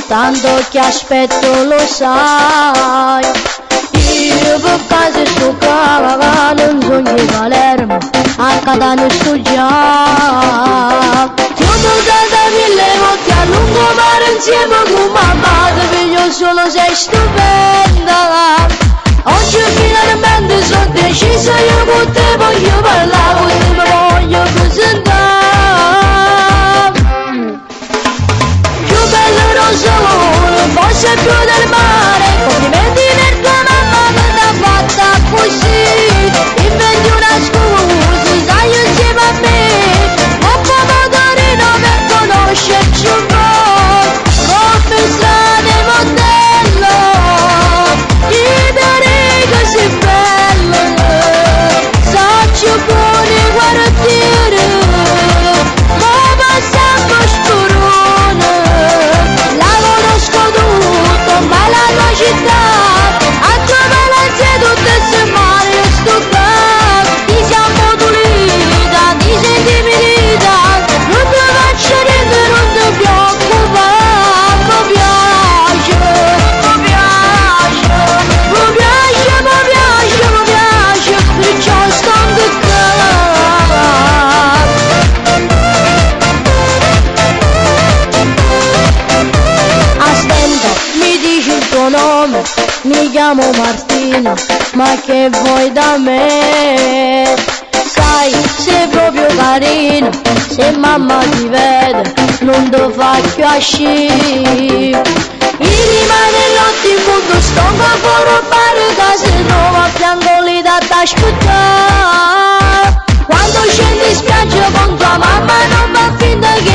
tanto che aspetto lo sai. Io per casa sto qua, non sogno di Palermo, a Catania sto già. Io da mille volte a lungomare insieme con mamma, ti vedo solo sei stupenda. Oggi finalmente sono decisa, io con te voglio parlare, con te mi voglio presentare. Più bello non sono, forse più del mare, complimenti per tua mamma che t'ha fatta così. Inventi una scusa, stai insieme a me, un po' motorino per conoscerci un po', come strade modello, idee così belle, sacci buoni quartiere, ma passiamo scurone, la conosco tutto, ma la tua città, a tua valenza tutte se male io sto qua, ti siamo pulita, ti senti finita, non ti faccio niente, non ti preoccupare, mi piace, mi piace, mi piace, mi piace, mi piace, perciò sto qua. Aspetta, mi dici il tuo nome, mi chiamo Martina, ma che vuoi da me? Sai, sei proprio carina, se mamma ti vede non ti fa più asci. Mi rimane notte in fondo, sto a rubare casa nuova, a fianco lì da t'aspettare. Quando scendi in spiaggia con tua mamma non fa finta che